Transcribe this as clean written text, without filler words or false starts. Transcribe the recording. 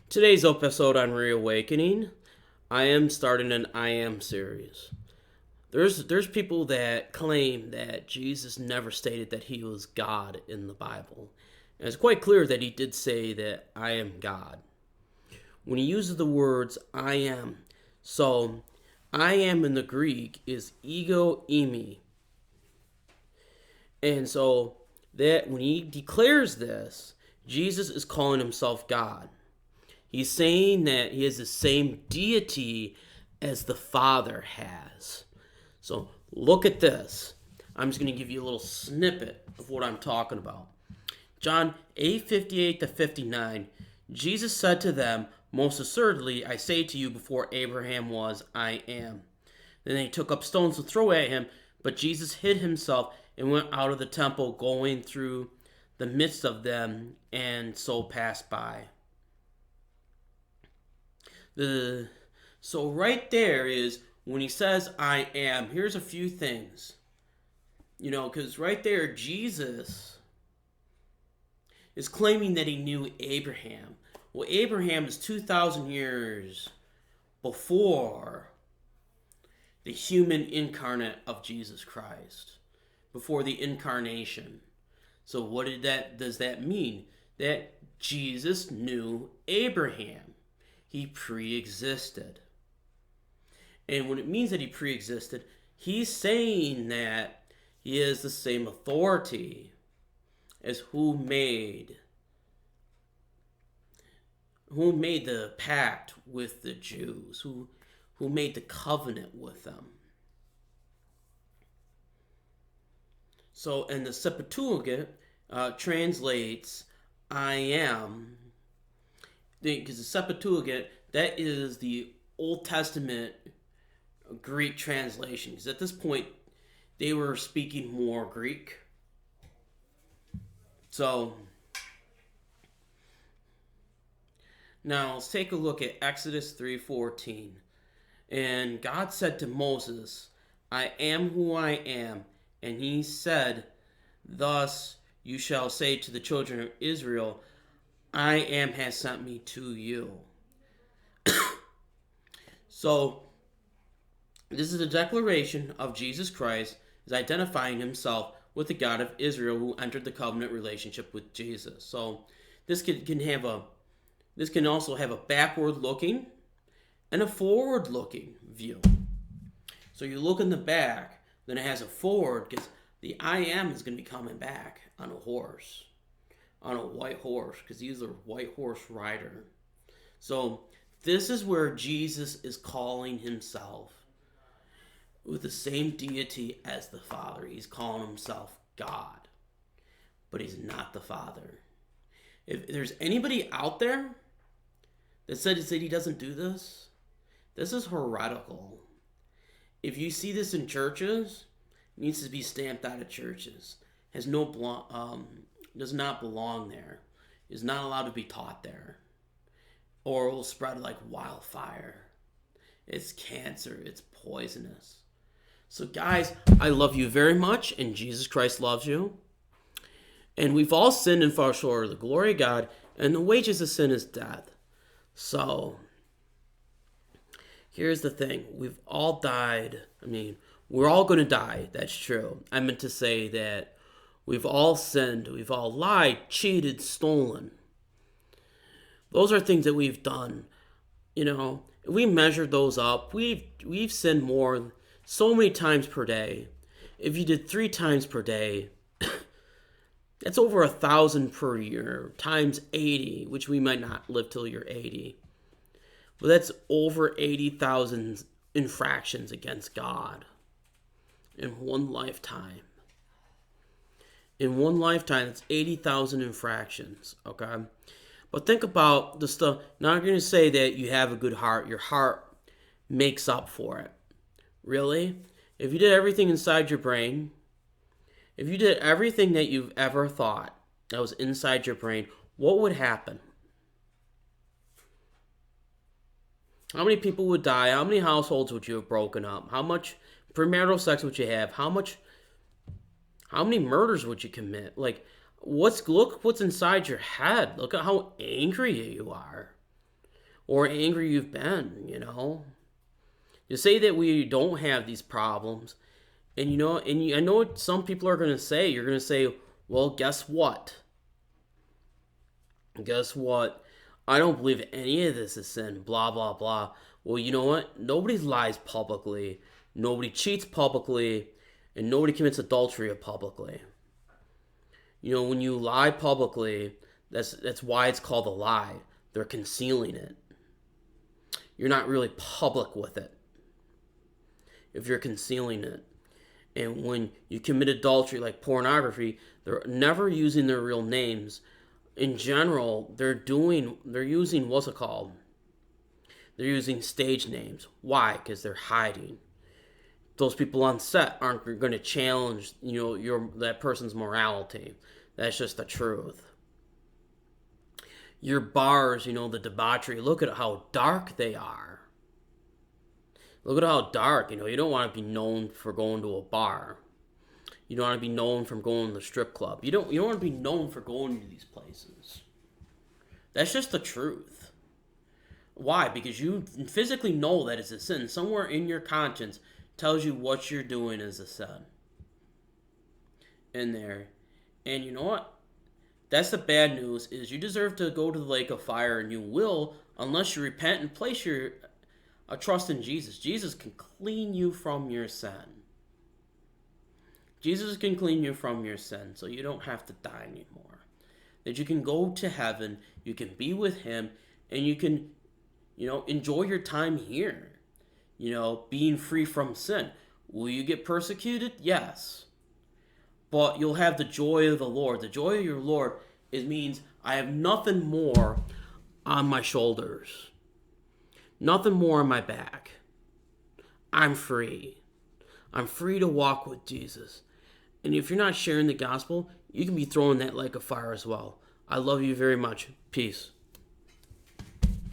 Today's episode on Reawakening, I am starting an I Am series. There's people that claim that Jesus never stated that he was God in the Bible. And it's quite clear that he did say that I am God. When he uses the words I am, so I am in the Greek is ego eimi. And so that when he declares this, Jesus is calling himself God. He's saying that he has the same deity as the Father has. So look at this. I'm just going to give you a little snippet of what I'm talking about. John 8:58 to 59. Jesus said to them, "Most assuredly, I say to you, before Abraham was, I am." Then they took up stones to throw at him, but Jesus hid himself and went out of the temple, going through the midst of them, and so passed by. So right there is when he says I am. Here's a few things, because right there Jesus is claiming that he knew Abraham. Well, Abraham is 2,000 years before the human incarnate of Jesus Christ, before the incarnation. So what does that mean? That Jesus knew Abraham. He pre-existed. And when it means that he pre-existed, he's saying that he has the same authority as who made the pact with the Jews, who made the covenant with them. So, and the Septuagint translates I am, because the Septuagint, that is the Old Testament Greek translation. Because at this point, they were speaking more Greek. So, now let's take a look at Exodus 3:14. And God said to Moses, I am who I am. And he said, thus you shall say to the children of Israel, I am has sent me to you. So, this is a declaration of Jesus Christ as identifying himself with the God of Israel who entered the covenant relationship with Jesus. So, this can also have a backward looking and a forward looking view. So you look in the back, then it has a forward because the I am is going to be coming back on a horse, on a white horse, because he's a white horse rider. So this is where Jesus is calling himself with the same deity as the Father. He's calling himself God, but he's not the Father. If there's anybody out there that says that he doesn't do this, this is heretical. If you see this in churches, it needs to be stamped out of churches. Does not belong there. Is not allowed to be taught there. Or it will spread like wildfire. It's cancer. It's poisonous. So guys, I love you very much, and Jesus Christ loves you. And we've all sinned and fall short of the glory of God, and the wages of sin is death. So, here's the thing. We've all died. We're all going to die. That's true. I meant to say that we've all sinned. We've all lied, cheated, stolen. Those are things that we've done. We measured those up. We've sinned more so many times per day. If you did 3 times per day, that's over 1,000 per year times 80, which we might not live till you're 80. But that's over 80,000 infractions against God in one lifetime. In one lifetime, it's 80,000 infractions, okay? But think about the stuff. Now, I'm going to say that you have a good heart. Your heart makes up for it. Really? If you did everything inside your brain, if you did everything that you've ever thought that was inside your brain, what would happen? How many people would die? How many households would you have broken up? How much premarital sex would you have? How many murders would you commit? Look what's inside your head. Look at how angry you are. or angry you've been, You say that we don't have these problems. And I know what some people are going to say. You're going to say, well, guess what? Guess what? I don't believe any of this is sin, blah, blah, blah. Well, you know what? Nobody lies publicly. Nobody cheats publicly. And nobody commits adultery publicly. When you lie publicly, that's why it's called a lie. They're concealing it. You're not really public with it if you're concealing it. And when you commit adultery, like pornography, they're never using their real names. In general, they're using what's it called? They're using stage names. Why? Because they're hiding. Those people on set aren't going to challenge, that person's morality. That's just the truth. Your bars, the debauchery. Look at how dark they are. Look at how dark. You don't want to be known for going to a bar. You don't want to be known for going to the strip club. You don't want to be known for going to these places. That's just the truth. Why? Because you physically know that it's a sin. Somewhere in your conscience tells you what you're doing is a sin. In there. And you know what? That's the bad news, is you deserve to go to the lake of fire, and you will, unless you repent and place your trust in Jesus. Jesus can clean you from your sin. Jesus can clean you from your sin, so you don't have to die anymore. That you can go to heaven, you can be with him, and you can, enjoy your time here. Being free from sin. Will you get persecuted? Yes. But you'll have the joy of the Lord. The joy of your Lord means I have nothing more on my shoulders. Nothing more on my back. I'm free. I'm free to walk with Jesus. And if you're not sharing the gospel, you can be thrown in that lake of fire as well. I love you very much. Peace.